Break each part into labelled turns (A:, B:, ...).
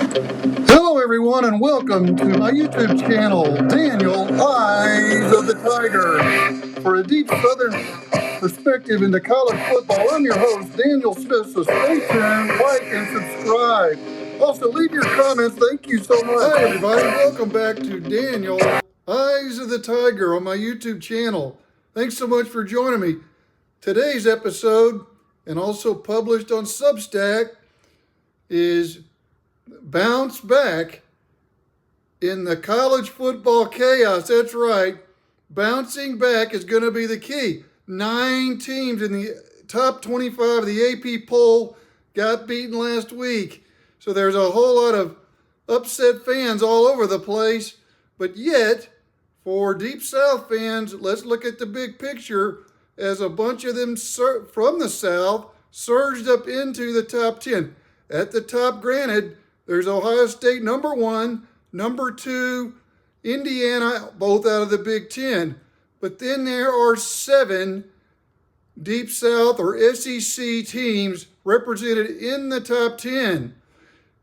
A: Hello, everyone, and welcome to my YouTube channel, Daniel Eyes of the Tiger. For a deep Southern perspective into college football, I'm your host, Daniel Smith, so stay tuned, like, and subscribe. Also, leave your comments. Thank you so much. Hi, everybody. Welcome back to Daniel Eyes of the Tiger on my YouTube channel. Thanks so much for joining me. Today's episode, and also published on Substack, is Bounce Back in the college football chaos. That's right. Bouncing back is going to be the key. 9 teams in the top 25 of the AP poll got beaten last week. So there's a whole lot of upset fans all over the place. But yet, for Deep South fans, let's look at the big picture as a bunch of them from the South surged up into the top 10. At the top, granted, there's Ohio State number 1, number 2, Indiana, both out of the Big Ten. But then there are 7 Deep South or SEC teams represented in the top 10.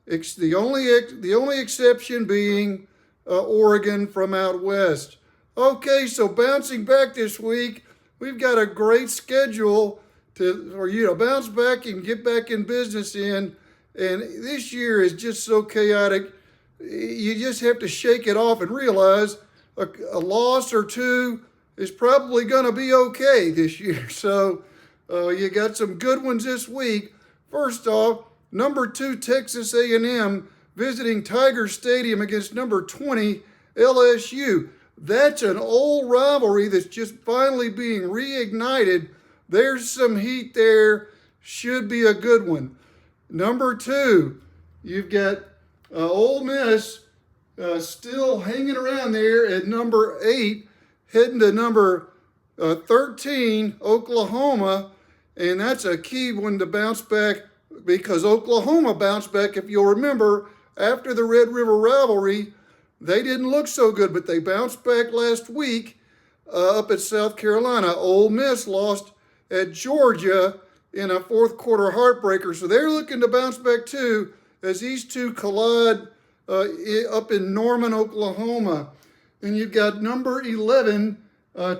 A: The only exception being Oregon from out west. Okay, so bouncing back this week, we've got a great schedule for you to bounce back and get back in business in. And this year is just so chaotic. You just have to shake it off and realize a loss or two is probably going to be okay this year. So you got some good ones this week. First off, number 2 Texas A&M visiting Tiger Stadium against number 20 LSU. That's an old rivalry that's just finally being reignited. There's some heat there. Should be a good one. Number 2, you've got Ole Miss still hanging around there at number 8, heading to number 13, Oklahoma. And that's a key one to bounce back because Oklahoma bounced back, if you'll remember, after the Red River rivalry. They didn't look so good, but they bounced back last week up at South Carolina. Ole Miss lost at Georgia in a fourth quarter heartbreaker. So they're looking to bounce back too as these two collide up in Norman, Oklahoma. And you've got number 11,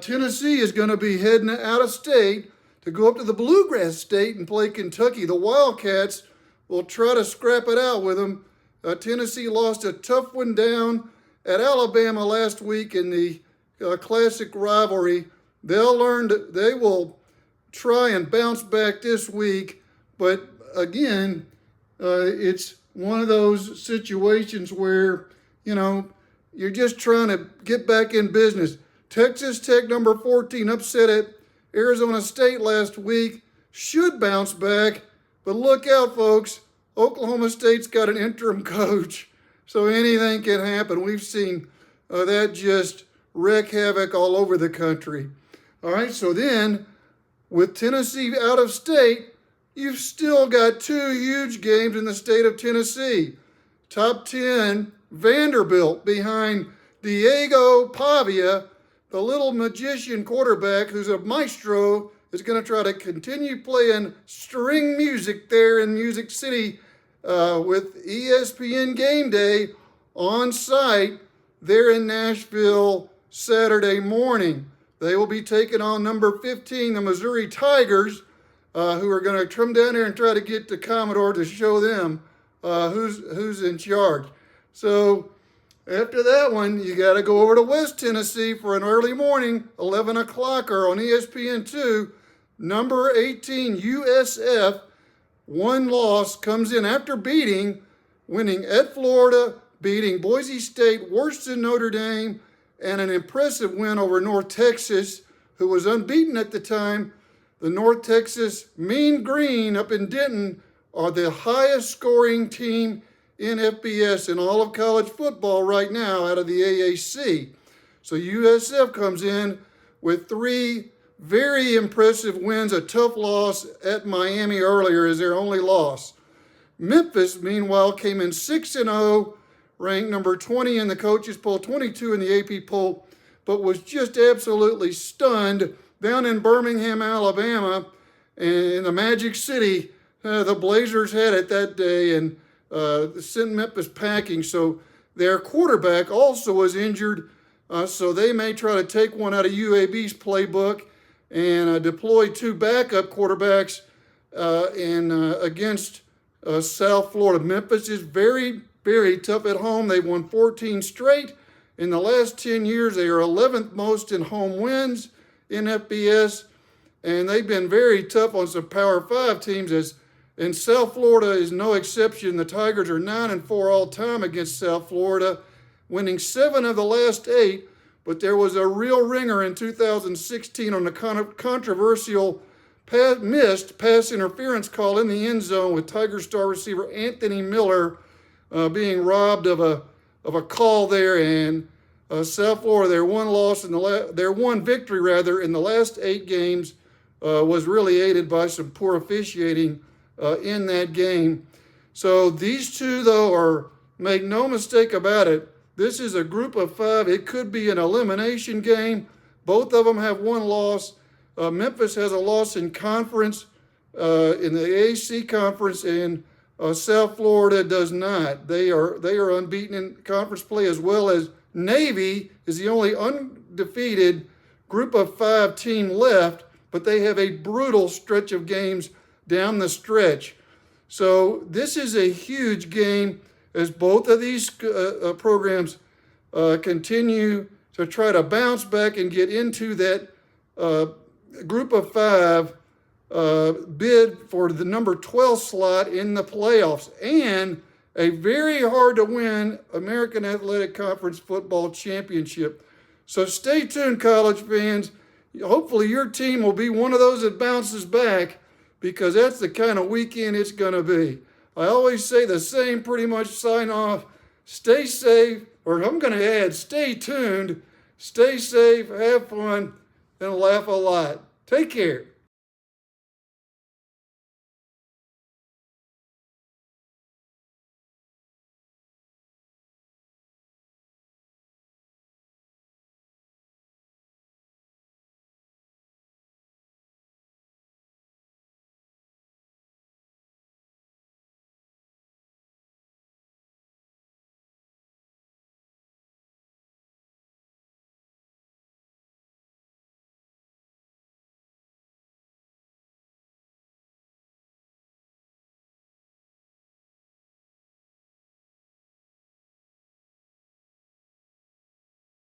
A: Tennessee is going to be heading out of state to go up to the Bluegrass State and play Kentucky. The Wildcats will try to scrap it out with them. Tennessee lost a tough one down at Alabama last week in the classic rivalry. They will try and bounce back this week, but again, it's one of those situations where, you're just trying to get back in business. Texas Tech, number 14, upset at Arizona State last week, should bounce back, but look out, folks. Oklahoma State's got an interim coach, so anything can happen. We've seen that just wreak havoc all over the country. All right, so then, with Tennessee out of state, you've still got 2 huge games in the state of Tennessee. Top 10, Vanderbilt behind Diego Pavia, the little magician quarterback who's a maestro, is going to try to continue playing string music there in Music City with ESPN Gameday on site there in Nashville Saturday morning. They will be taking on number 15, the Missouri Tigers, who are going to come down there and try to get the Commodore to show them who's in charge. So after that one, you got to go over to West Tennessee for an early morning, 11 o'clocker on ESPN2. Number 18, USF, one loss, comes in after winning at Florida, beating Boise State, worse than Notre Dame, and an impressive win over North Texas, who was unbeaten at the time. The North Texas Mean Green up in Denton are the highest scoring team in FBS in all of college football right now out of the AAC. So USF comes in with 3 very impressive wins, a tough loss at Miami earlier as their only loss. Memphis, meanwhile, came in 6-0, ranked number 20 in the coaches poll, 22 in the AP poll, but was just absolutely stunned down in Birmingham, Alabama, in the Magic City. The Blazers had it that day, and sent Memphis packing. So their quarterback also was injured, so they may try to take one out of UAB's playbook and deploy two backup quarterbacks against South Florida. Memphis is very, very tough at home. They've won 14 straight. In the last 10 years, they are 11th most in home wins in FBS, and they've been very tough on some Power 5 teams, and South Florida is no exception. The Tigers are 9-4 all time against South Florida, winning 7 of the last 8, but there was a real ringer in 2016 on the controversial missed pass interference call in the end zone with Tiger star receiver Anthony Miller being robbed of a call there, and South Florida, their one victory in the last 8 games was really aided by some poor officiating in that game. So these two, though, make no mistake about it, this is a group of 5. It could be an elimination game. Both of them have one loss. Memphis has a loss in conference, in the AAC conference, and South Florida does not. They are unbeaten in conference play, as well as Navy is the only undefeated group of 5 team left, but they have a brutal stretch of games down the stretch. So this is a huge game as both of these programs continue to try to bounce back and get into that group of 5 bid for the number 12 slot in the playoffs and a very hard to win American Athletic Conference football championship. So stay tuned, college fans. Hopefully your team will be one of those that bounces back, because that's the kind of weekend it's going to be. I always say the same pretty much sign off. Stay safe, or I'm going to add, stay tuned, stay safe, have fun, and laugh a lot. Take care.